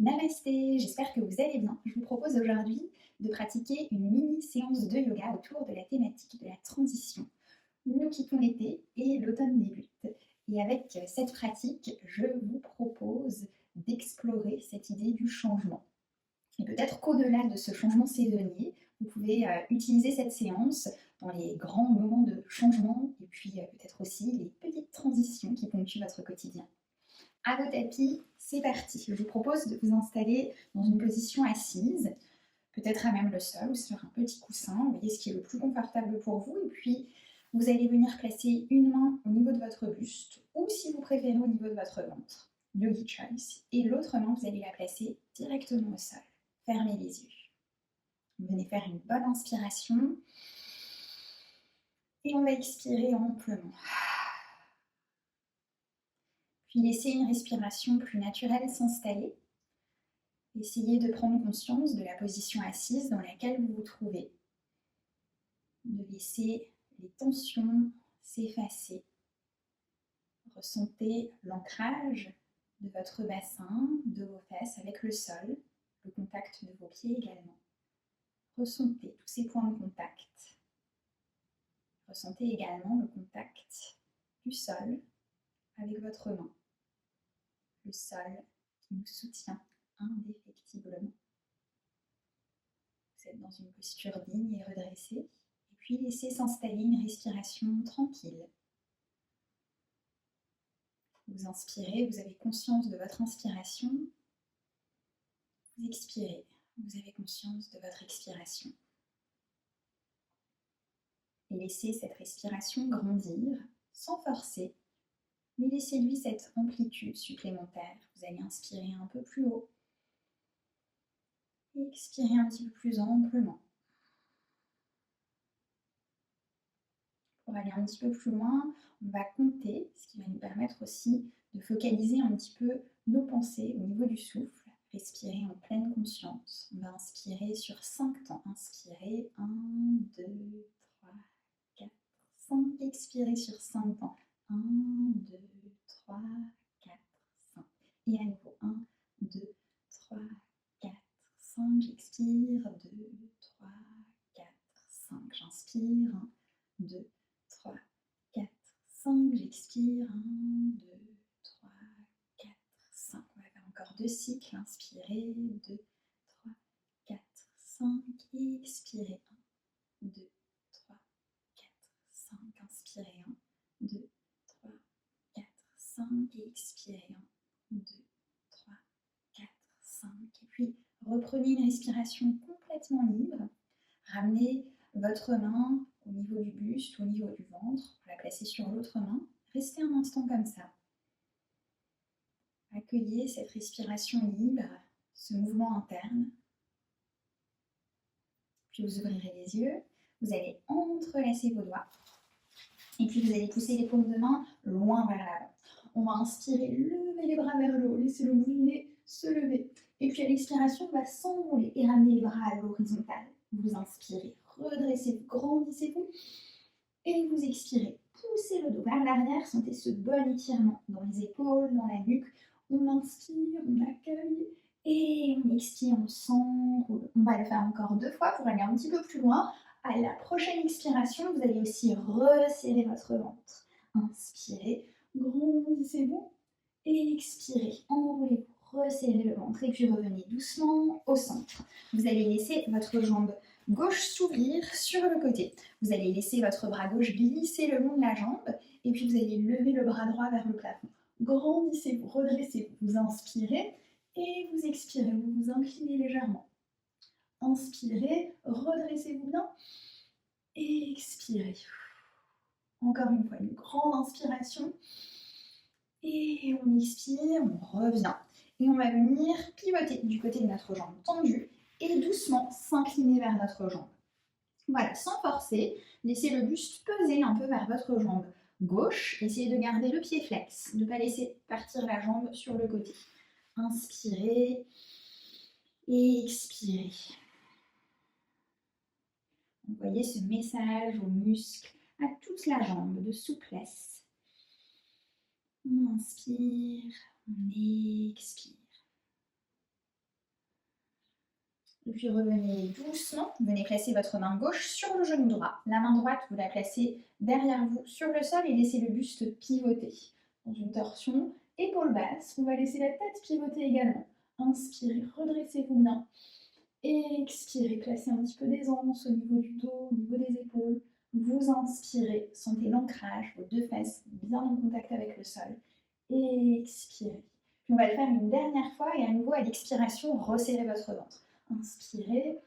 Namasté, j'espère que vous allez bien. Je vous propose aujourd'hui de pratiquer une mini séance de yoga autour de la thématique de la transition. Nous quittons l'été et l'automne débute. Et avec cette pratique, je vous propose d'explorer cette idée du changement. Et peut-être qu'au-delà de ce changement saisonnier, vous pouvez utiliser cette séance dans les grands moments de changement et puis peut-être aussi les petites transitions qui ponctuent votre quotidien. À vos tapis, c'est parti. Je vous propose de vous installer dans une position assise, peut-être à même le sol ou sur un petit coussin. Vous voyez ce qui est le plus confortable pour vous. Et puis, vous allez venir placer une main au niveau de votre buste ou, si vous préférez, au niveau de votre ventre. Yogi Choice. Et l'autre main, vous allez la placer directement au sol. Fermez les yeux. Venez faire une bonne inspiration. Et on va expirer amplement. Puis laissez une respiration plus naturelle s'installer. Essayez de prendre conscience de la position assise dans laquelle vous vous trouvez, de laisser les tensions s'effacer. Ressentez l'ancrage de votre bassin, de vos fesses avec le sol, le contact de vos pieds également. Ressentez tous ces points de contact. Ressentez également le contact du sol avec votre main. Le sol qui nous soutient indéfectiblement. Vous êtes dans une posture digne et redressée. Et puis laissez s'installer une respiration tranquille. Vous inspirez, vous avez conscience de votre inspiration. Vous expirez, vous avez conscience de votre expiration. Et laissez cette respiration grandir sans forcer, mais laissez-lui cette amplitude supplémentaire. Vous allez inspirer un peu plus haut et expirer un petit peu plus amplement. Pour aller un petit peu plus loin, on va compter, ce qui va nous permettre aussi de focaliser un petit peu nos pensées au niveau du souffle. Respirer en pleine conscience. On va inspirer sur 5 temps. Inspirez 1, 2, 3, 4, 5. Expirez sur 5 temps. 1, 2, 3, 4, 5. Et à nouveau 1, 2, 3, 4, 5. J'expire. 2, 3, 4, 5. J'inspire. 1, 2, 3, 4, 5. J'expire. 1, 2, 3, 4, 5. On va faire encore 2 cycles. Inspirez. 2, 3, 4, 5. Et expirez. 1, 2, 3, 4, 5. Inspirez. 1, 2, 3, 4, 5. Et expirez. 1, 2, 3, 4, 5. Et puis, reprenez une respiration complètement libre. Ramenez votre main au niveau du buste, au niveau du ventre, pour la placer sur l'autre main. Restez un instant comme ça. Accueillez cette respiration libre, ce mouvement interne. Puis vous ouvrirez les yeux, vous allez entrelacer vos doigts. Et puis vous allez pousser les paumes de main loin vers l'avant. On va inspirer, lever les bras vers le haut, laissez le bout du nez se lever. Et puis à l'expiration, on va s'enrouler et ramener les bras à l'horizontale. Vous inspirez, redressez-vous, grandissez-vous. Et vous expirez, poussez le dos vers l'arrière, sentez ce bon étirement dans les épaules, dans la nuque. On inspire, on accueille et on expire, on s'enroule. On va le faire encore 2 fois pour aller un petit peu plus loin. À la prochaine expiration, vous allez aussi resserrer votre ventre. Inspirez, grandissez-vous et expirez, enroulez-vous, resserrez le ventre et puis revenez doucement au centre. Vous allez laisser votre jambe gauche s'ouvrir sur le côté. Vous allez laisser votre bras gauche glisser le long de la jambe et puis vous allez lever le bras droit vers le plafond. Grandissez-vous, redressez-vous, vous inspirez et vous expirez, vous vous inclinez légèrement. Inspirez, redressez-vous bien et expirez. Encore une fois, une grande inspiration et on expire, on revient. Et on va venir pivoter du côté de notre jambe tendue et doucement s'incliner vers notre jambe. Voilà, sans forcer, laissez le buste peser un peu vers votre jambe gauche. Essayez de garder le pied flex, de ne pas laisser partir la jambe sur le côté. Inspirez et expirez. Envoyez ce message aux muscles, à toute la jambe de souplesse. On inspire, on expire. Et puis revenez doucement, venez placer votre main gauche sur le genou droit. La main droite, vous la placez derrière vous sur le sol et laissez le buste pivoter. Dans une torsion, épaules basses, on va laisser la tête pivoter également. Inspirez, redressez-vous bien. Expirez, placez un petit peu d'aisance au niveau du dos, au niveau des épaules. Vous inspirez, sentez l'ancrage, vos deux fesses bien en contact avec le sol. Expirez. Puis on va le faire une dernière fois et à nouveau à l'expiration, resserrez votre ventre. Inspirez,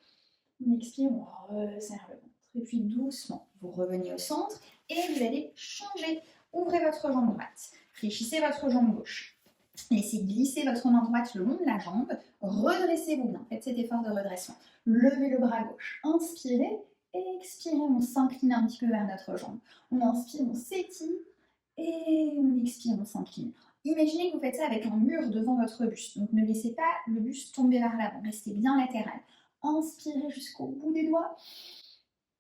on expire, on resserre le ventre. Et puis doucement, vous revenez au centre et vous allez changer. Ouvrez votre jambe droite, fléchissez votre jambe gauche. Laissez glisser votre main droite le long de la jambe, redressez-vous bien, faites cet effort de redressement. Levez le bras gauche, inspirez, expirez, on s'incline un petit peu vers notre jambe. On inspire, on s'étire et on expire, on s'incline. Imaginez que vous faites ça avec un mur devant votre buste, donc ne laissez pas le buste tomber vers l'avant, restez bien latéral. Inspirez jusqu'au bout des doigts,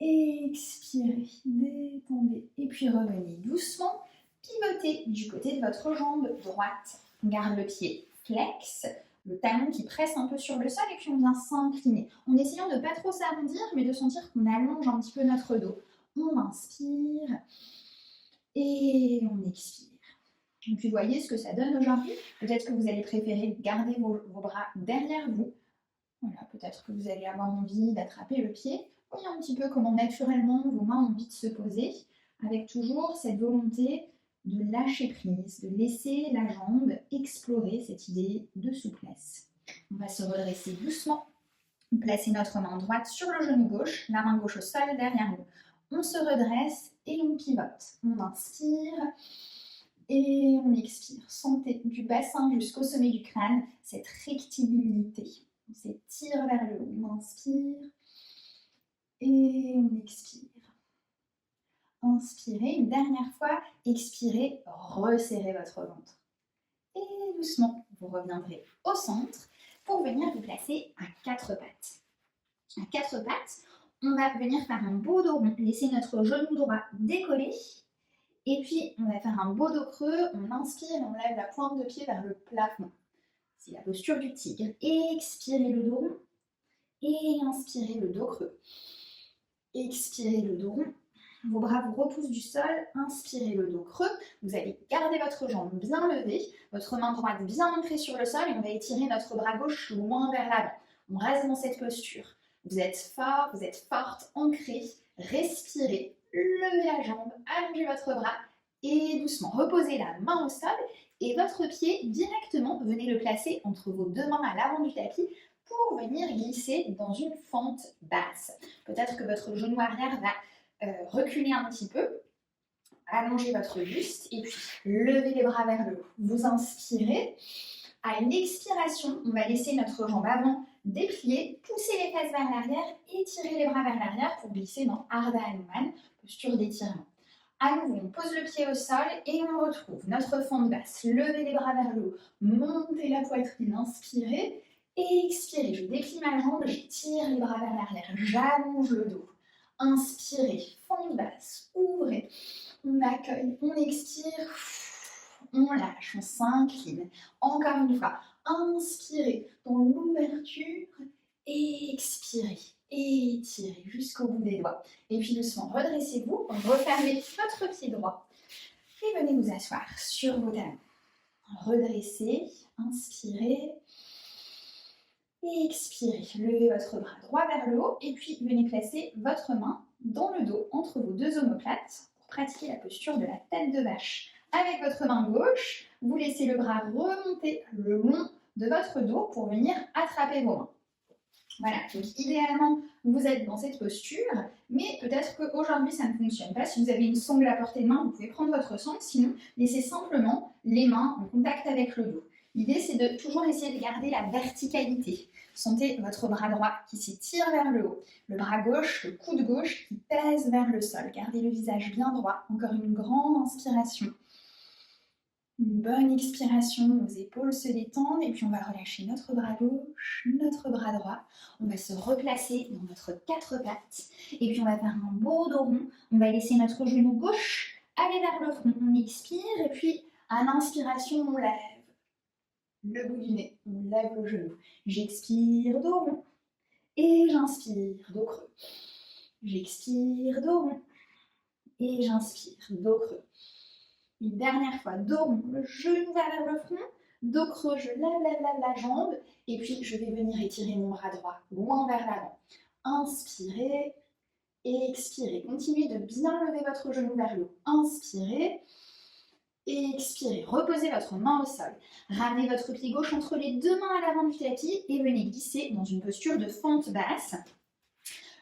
expirez, détendez, et puis revenez doucement, pivotez du côté de votre jambe droite. On garde le pied flex, le talon qui presse un peu sur le sol et puis on vient s'incliner. En essayant de ne pas trop s'arrondir, mais de sentir qu'on allonge un petit peu notre dos. On inspire et on expire. Et puis voyez ce que ça donne aujourd'hui. Peut-être que vous allez préférer garder vos bras derrière vous. Voilà, peut-être que vous allez avoir envie d'attraper le pied. Voyez un petit peu comment naturellement vos mains ont envie de se poser, avec toujours cette volonté de lâcher prise, de laisser la jambe explorer cette idée de souplesse. On va se redresser doucement, placer notre main droite sur le genou gauche, la main gauche au sol derrière nous. On se redresse et on pivote. On inspire et on expire. Sentez du bassin jusqu'au sommet du crâne cette rectilignité. On s'étire vers le haut. On inspire et on expire. Inspirez une dernière fois, expirez, resserrez votre ventre. Et doucement, vous reviendrez au centre pour venir vous placer à quatre pattes. À quatre pattes, on va venir faire un beau dos rond, laisser notre genou droit décoller. Et puis, on va faire un beau dos creux, on inspire et on lève la pointe de pied vers le plafond. C'est la posture du tigre. Expirez le dos rond et inspirez le dos creux. Expirez le dos rond. Vos bras vous repoussent du sol, inspirez le dos creux, vous allez garder votre jambe bien levée, votre main droite bien ancrée sur le sol et on va étirer notre bras gauche loin vers l'avant. On reste dans cette posture. Vous êtes fort, vous êtes forte, ancrée, respirez, levez la jambe, allongez votre bras et doucement reposez la main au sol et votre pied directement, venez le placer entre vos deux mains à l'avant du tapis pour venir glisser dans une fente basse. Peut-être que votre genou arrière va reculez un petit peu, allongez votre buste et puis levez les bras vers le haut. Vous inspirez. À l'expiration, on va laisser notre jambe avant déplier, pousser les fesses vers l'arrière, étirer les bras vers l'arrière pour glisser dans Ardha Hanuman, posture d'étirement. À nouveau, on pose le pied au sol et on retrouve notre fente basse. Levez les bras vers le haut, montez la poitrine, inspirez et expirez. Je déplie ma jambe, j'étire les bras vers l'arrière, j'allonge le dos. Inspirez, fente basse, ouvrez, on accueille, on expire, on lâche, on s'incline. Encore une fois, inspirez dans l'ouverture, expirez, étirez jusqu'au bout des doigts. Et puis doucement, redressez-vous, refermez votre pied droit et venez vous asseoir sur vos talons. Redressez, inspirez. Et expirez, levez votre bras droit vers le haut et puis venez placer votre main dans le dos entre vos deux omoplates pour pratiquer la posture de la tête de vache. Avec votre main gauche, vous laissez le bras remonter le long de votre dos pour venir attraper vos mains. Voilà, donc idéalement, vous êtes dans cette posture, mais peut-être qu'aujourd'hui ça ne fonctionne pas. Si vous avez une sangle à portée de main, vous pouvez prendre votre sangle, sinon laissez simplement les mains en contact avec le dos. L'idée, c'est de toujours essayer de garder la verticalité. Sentez votre bras droit qui s'étire vers le haut, le bras gauche, le coude gauche qui pèse vers le sol. Gardez le visage bien droit. Encore une grande inspiration. Une bonne expiration, nos épaules se détendent et puis on va relâcher notre bras gauche, notre bras droit. On va se replacer dans notre quatre pattes et puis on va faire un beau dos rond. On va laisser notre genou gauche aller vers le front. On expire et puis à l'inspiration, on lève le bout du nez, on lève le genou. J'expire, dos rond. Et j'inspire, dos creux. J'expire, dos rond. Et j'inspire, dos creux. Une dernière fois, dos rond, le genou vers le front. Dos creux, je lève la jambe. Et puis, je vais venir étirer mon bras droit, loin vers l'avant. Inspirez et expirez. Continuez de bien lever votre genou vers le haut. Inspirez et expirez. Reposez votre main au sol. Ramenez votre pied gauche entre les deux mains à l'avant du tapis et venez glisser dans une posture de fente basse.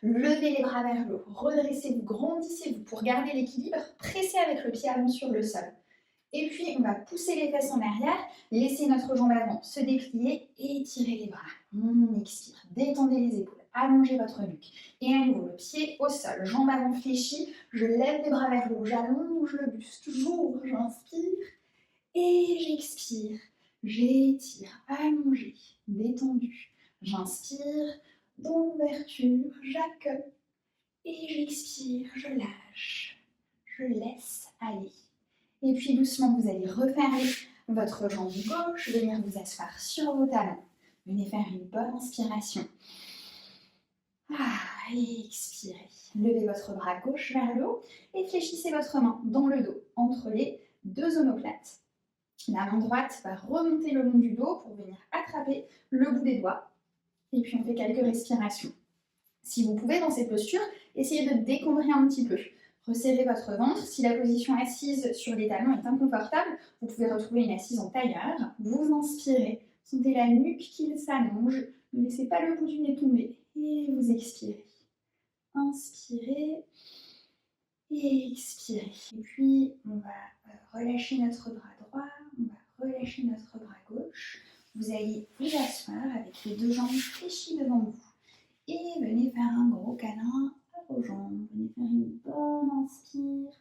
Levez les bras vers le haut. Redressez-vous, grandissez-vous pour garder l'équilibre. Pressez avec le pied avant sur le sol. Et puis, on va pousser les fesses en arrière, laisser notre jambe avant se déplier et étirer les bras. On expire, détendez les épaules, allongez votre nuque. Et à nouveau, le pied au sol, jambe avant fléchie, je lève les bras vers le haut, j'allonge le buste, j'ouvre, j'inspire et j'expire. J'étire, allongé, détendu. J'inspire, dans l'ouverture, j'accueille et j'expire, je lâche, je laisse aller. Et puis doucement, vous allez refermer votre jambe gauche, venir vous asseoir sur vos talons. Venez faire une bonne inspiration. Et expirez. Levez votre bras gauche vers le haut et fléchissez votre main dans le dos, entre les deux omoplates. La main droite va remonter le long du dos pour venir attraper le bout des doigts. Et puis on fait quelques respirations. Si vous pouvez, dans cette posture, essayez de décombrer un petit peu. Resserrez votre ventre. Si la position assise sur les talons est inconfortable, vous pouvez retrouver une assise en tailleur. Vous inspirez. Sentez la nuque qui s'allonge. Ne laissez pas le bout du nez tomber. Et vous expirez. Inspirez et expirez. Et puis, on va relâcher notre bras droit. On va relâcher notre bras gauche. Vous allez vous asseoir avec les deux jambes fléchies devant vous. Et venez faire un gros câlin à vos jambes. Venez faire une bonne inspire,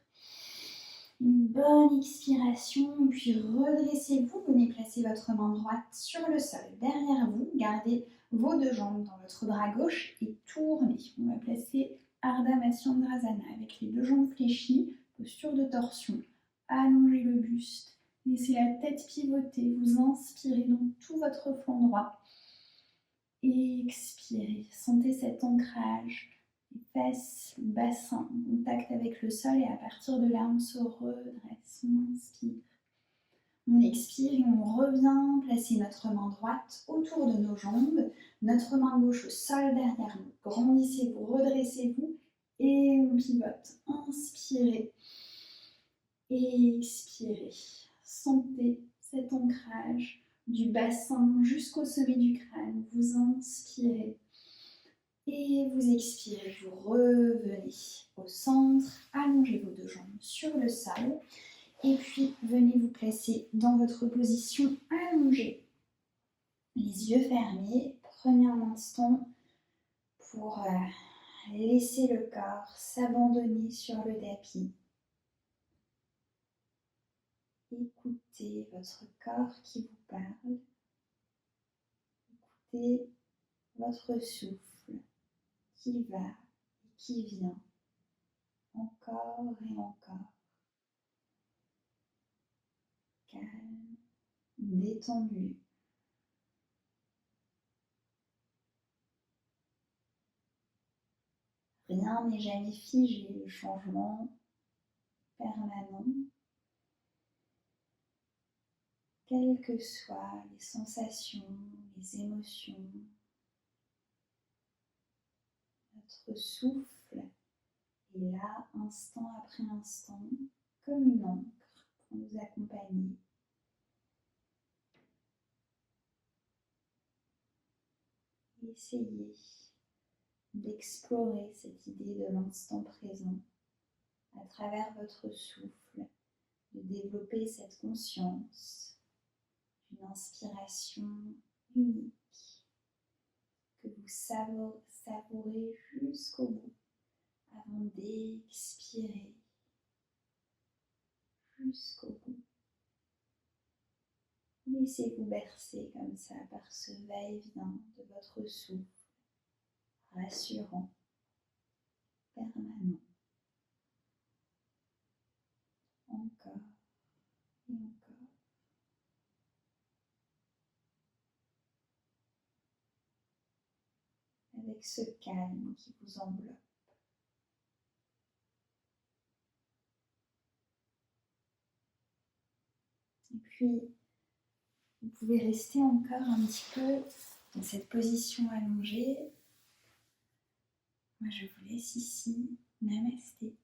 une bonne expiration. Et puis redressez-vous. Venez placer votre main droite sur le sol. Derrière vous, gardez vos deux jambes dans votre bras gauche et tournez. On va placer Ardha Matsyendrasana avec les deux jambes fléchies, posture de torsion. Allongez le buste. Laissez la tête pivoter. Vous inspirez dans tout votre flanc droit. Et expirez, sentez cet ancrage, les fesses, le bassin en contact avec le sol et à partir de là on se redresse, on inspire. On expire et on revient placer notre main droite autour de nos jambes, notre main gauche au sol derrière nous. Grandissez-vous, redressez-vous et on pivote. Inspirez et expirez. Sentez cet ancrage du bassin jusqu'au sommet du crâne. Vous inspirez et vous expirez. Vous revenez au centre. Allongez vos deux jambes sur le sol. Et puis, venez vous placer dans votre position allongée. Les yeux fermés. Prenez un instant pour laisser le corps s'abandonner sur le tapis. Écoutez votre corps qui vous parle. Écoutez votre souffle qui va et qui vient, encore et encore. Calme, détendu. Rien n'est jamais figé, le changement permanent. Quelles que soient les sensations, les émotions, notre souffle est là, instant après instant, comme une encre pour nous accompagner. Essayez d'explorer cette idée de l'instant présent à travers votre souffle, de développer cette conscience d'une inspiration unique que vous savourez jusqu'au bout avant d'expirer jusqu'au bout. Laissez-vous bercer comme ça par ce va-et-vient de votre souffle, rassurant, permanent. Encore et encore. Avec avec ce calme qui vous enveloppe. Et puis, vous pouvez rester encore un petit peu dans cette position allongée. Moi, je vous laisse ici. Namasté.